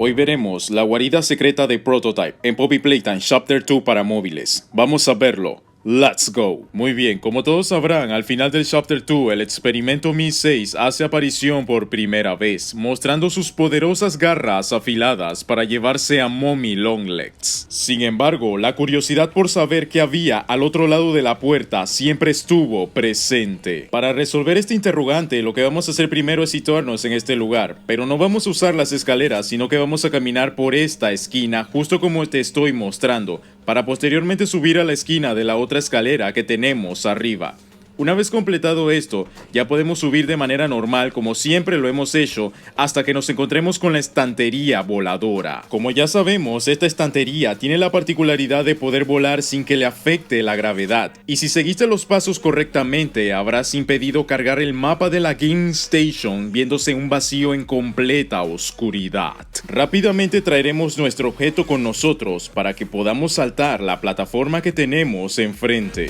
Hoy veremos la guarida secreta de Prototype en Poppy Playtime Chapter 2 para móviles. Vamos a verlo. ¡Let's go! Muy bien, como todos sabrán, al final del Chapter 2, el experimento Mi-6 hace aparición por primera vez, mostrando sus poderosas garras afiladas para llevarse a Mommy Longlegs. Sin embargo, la curiosidad por saber qué había al otro lado de la puerta siempre estuvo presente. Para resolver este interrogante, lo que vamos a hacer primero es situarnos en este lugar, pero no vamos a usar las escaleras, sino que vamos a caminar por esta esquina, justo como te estoy mostrando, para posteriormente subir a la esquina de la otra escalera que tenemos arriba. Una vez completado esto, ya podemos subir de manera normal como siempre lo hemos hecho hasta que nos encontremos con la estantería voladora. Como ya sabemos, esta estantería tiene la particularidad de poder volar sin que le afecte la gravedad. Y si seguiste los pasos correctamente, habrás impedido cargar el mapa de la Game Station viéndose un vacío en completa oscuridad. Rápidamente traeremos nuestro objeto con nosotros para que podamos saltar la plataforma que tenemos enfrente.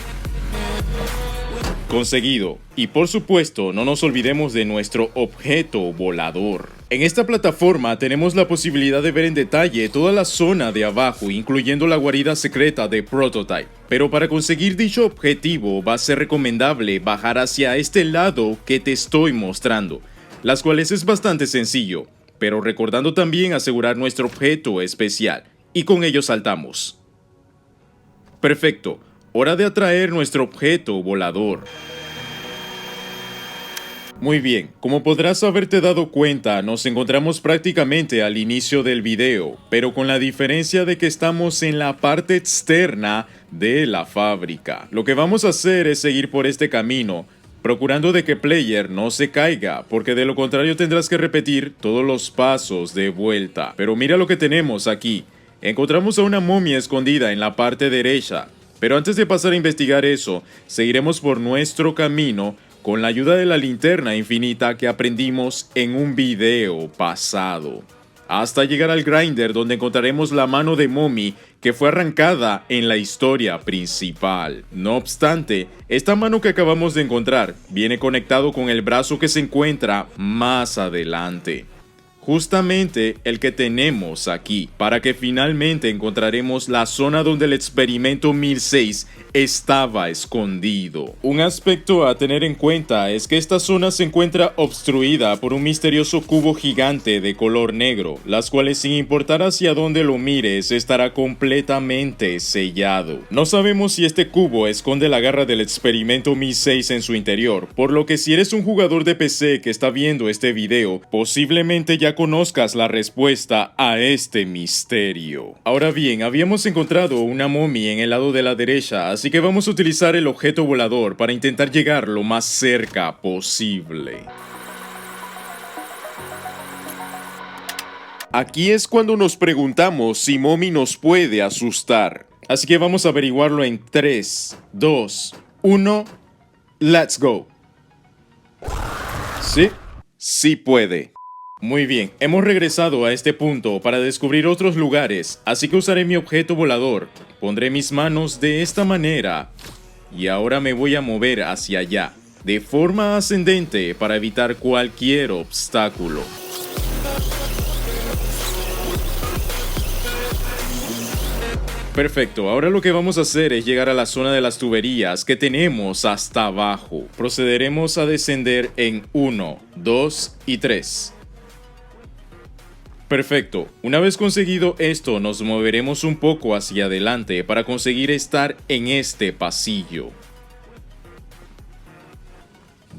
Conseguido. Y por supuesto, no nos olvidemos de nuestro objeto volador. En esta plataforma tenemos la posibilidad de ver en detalle toda la zona de abajo, incluyendo la guarida secreta de Prototype. Pero para conseguir dicho objetivo va a ser recomendable bajar hacia este lado que te estoy mostrando, las cuales es bastante sencillo, pero recordando también asegurar nuestro objeto especial, y con ello saltamos. Perfecto. Hora de atraer nuestro objeto volador. Muy bien, como podrás haberte dado cuenta, nos encontramos prácticamente al inicio del video, pero con la diferencia de que estamos en la parte externa de la fábrica. Lo que vamos a hacer es seguir por este camino, procurando de que Player no se caiga, porque de lo contrario tendrás que repetir todos los pasos de vuelta. Pero mira lo que tenemos aquí. Encontramos a una momia escondida en la parte derecha. Pero antes de pasar a investigar eso, seguiremos por nuestro camino con la ayuda de la linterna infinita que aprendimos en un video pasado, hasta llegar al grinder donde encontraremos la mano de Mommy que fue arrancada en la historia principal. No obstante, esta mano que acabamos de encontrar viene conectado con el brazo que se encuentra más adelante. Justamente el que tenemos aquí, para que finalmente encontraremos la zona donde el experimento Mi-6 estaba escondido. Un aspecto a tener en cuenta es que esta zona se encuentra obstruida por un misterioso cubo gigante de color negro, las cuales sin importar hacia dónde lo mires estará completamente sellado. No sabemos si este cubo esconde la garra del experimento Mi-6 en su interior, por lo que si eres un jugador de PC que está viendo este video, posiblemente ya conozcas la respuesta a este misterio. Ahora bien, habíamos encontrado una momia en el lado de la derecha, así que vamos a utilizar el objeto volador para intentar llegar lo más cerca posible. Aquí es cuando nos preguntamos si Mommy nos puede asustar. Así que vamos a averiguarlo en 3, 2, 1, let's go. ¿Sí? Sí puede. Muy bien, hemos regresado a este punto para descubrir otros lugares, así que usaré mi objeto volador. Pondré mis manos de esta manera y ahora me voy a mover hacia allá, de forma ascendente para evitar cualquier obstáculo. Perfecto, ahora lo que vamos a hacer es llegar a la zona de las tuberías que tenemos hasta abajo. Procederemos a descender en 1, 2 y 3. Perfecto, una vez conseguido esto nos moveremos un poco hacia adelante para conseguir estar en este pasillo.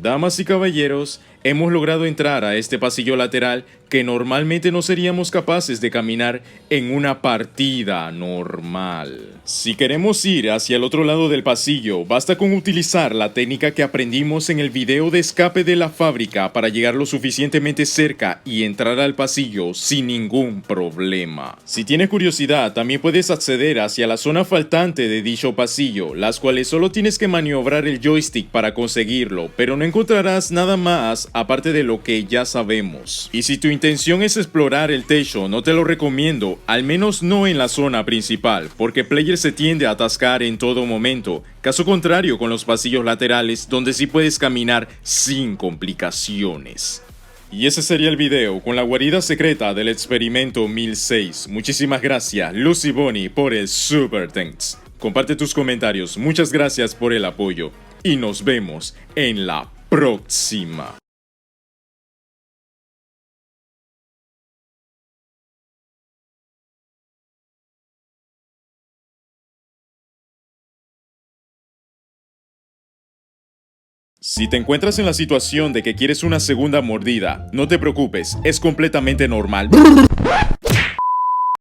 Damas y caballeros, hemos logrado entrar a este pasillo lateral que normalmente no seríamos capaces de caminar en una partida normal. Si queremos ir hacia el otro lado del pasillo, basta con utilizar la técnica que aprendimos en el video de escape de la fábrica para llegar lo suficientemente cerca y entrar al pasillo sin ningún problema. Si tienes curiosidad, también puedes acceder hacia la zona faltante de dicho pasillo, las cuales solo tienes que maniobrar el joystick para conseguirlo, pero no encontrarás nada más aparte de lo que ya sabemos. Y si tu intención es explorar el techo, no te lo recomiendo, al menos no en la zona principal, porque Player se tiende a atascar en todo momento, caso contrario con los pasillos laterales donde sí puedes caminar sin complicaciones. Y ese sería el video con la guarida secreta del experimento 1006. Muchísimas gracias, Lucy Bonnie, por el Super Thanks. Comparte tus comentarios, muchas gracias por el apoyo. Y nos vemos en la próxima. Si te encuentras en la situación de que quieres una segunda mordida, no te preocupes, es completamente normal.